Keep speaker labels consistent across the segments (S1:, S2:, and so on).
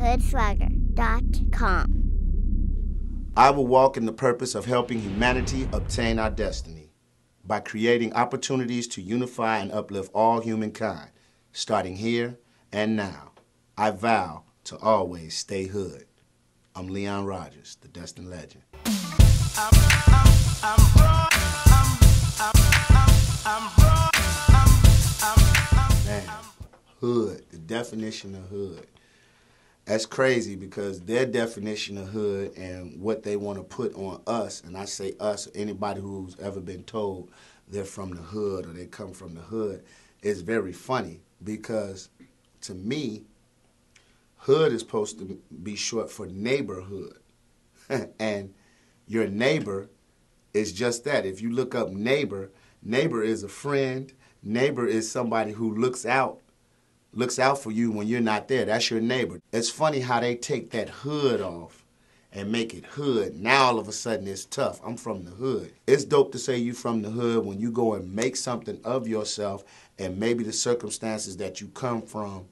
S1: hhood.com.
S2: I will walk in the purpose of helping humanity obtain our destiny by creating opportunities to unify and uplift all humankind, starting here and now. I vow to always stay hood. I'm Leon Rogers, the Destined Legend. Man, hood, the definition of hood. That's crazy because their definition of hood and what they want to put on us, and I say us, anybody who's ever been told they're from the hood or they come from the hood, is very funny because to me, hood is supposed to be short for neighborhood. And your neighbor is just that. If you look up neighbor, neighbor is a friend. Neighbor is somebody who looks out for you when you're not there. That's your neighbor. It's funny how they take that hood off and make it hood. Now all of a sudden it's tough. I'm from the hood. It's dope to say you from the hood when you go and make something of yourself and maybe the circumstances that you come from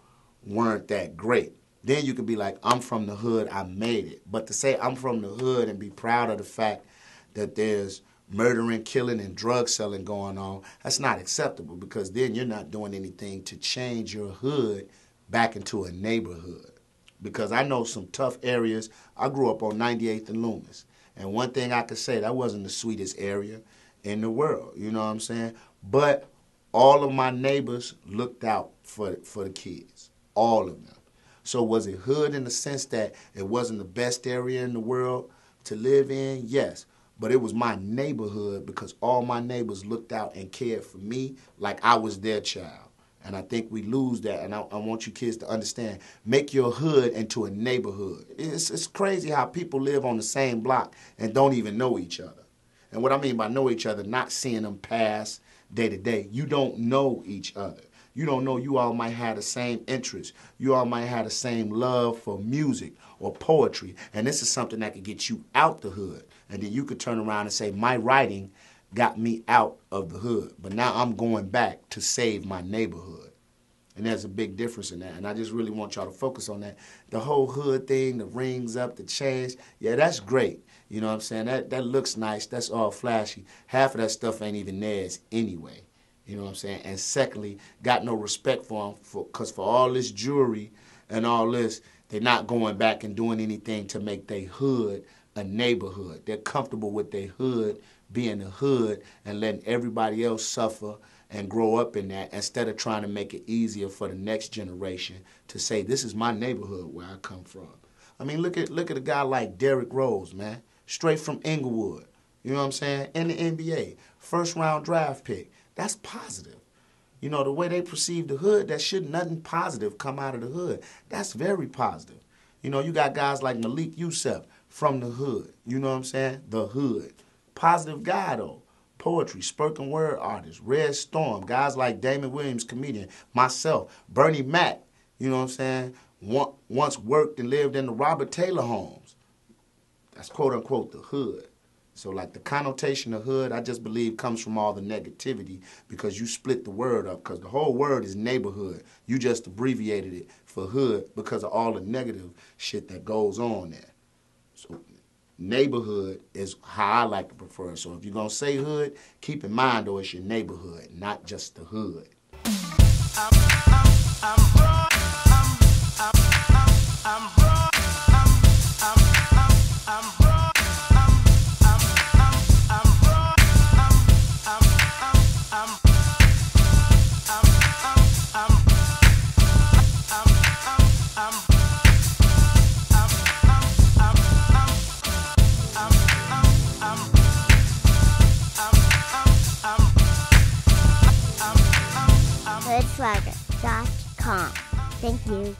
S2: weren't that great. Then you could be like, I'm from the hood, I made it. But to say I'm from the hood and be proud of the fact that there's murdering, killing, and drug selling going on, that's not acceptable because then you're not doing anything to change your hood back into a neighborhood. Because I know some tough areas. I grew up on 98th and Loomis. And one thing I could say, that wasn't the sweetest area in the world, you know what I'm saying? But all of my neighbors looked out for the kids, all of them. So was it hood in the sense that it wasn't the best area in the world to live in? Yes. But it was my neighborhood because all my neighbors looked out and cared for me like I was their child. And I think we lose that, and I want you kids to understand, make your hood into a neighborhood. It's crazy how people live on the same block and don't even know each other. And what I mean by know each other, not seeing them pass day to day. You don't know each other. You don't know you all might have the same interests. You all might have the same love for music or poetry. And this is something that could get you out the hood. And then you could turn around and say, my writing got me out of the hood. But now I'm going back to save my neighborhood. And there's a big difference in that. And I just really want y'all to focus on that. The whole hood thing, the rings up, the chains, yeah, that's great. You know what I'm saying? That looks nice. That's all flashy. Half of that stuff ain't even theirs anyway. You know what I'm saying? And secondly, got no respect for them because for all this jewelry and all this, they're not going back and doing anything to make their hood a neighborhood. They're comfortable with their hood being a hood and letting everybody else suffer and grow up in that instead of trying to make it easier for the next generation to say, this is my neighborhood where I come from. I mean, look at a guy like Derrick Rose, man. Straight from Inglewood. You know what I'm saying? In the NBA. First round draft pick. That's positive. You know, the way they perceive the hood, that should nothing positive come out of the hood. That's very positive. You know, you got guys like Malik Yusef from the hood. You know what I'm saying? The hood. Positive guy, though. Poetry, spoken word artist, Red Storm, guys like Damon Williams, comedian, myself, Bernie Mac, you know what I'm saying? Once worked and lived in the Robert Taylor homes. That's quote-unquote the hood. So like the connotation of hood, I just believe comes from all the negativity because you split the word up because the whole word is neighborhood. You just abbreviated it for hood because of all the negative shit that goes on there. So neighborhood is how I like to prefer. So if you're going to say hood, keep in mind though it's your neighborhood, not just the hood.
S1: hhood.com. Thank you.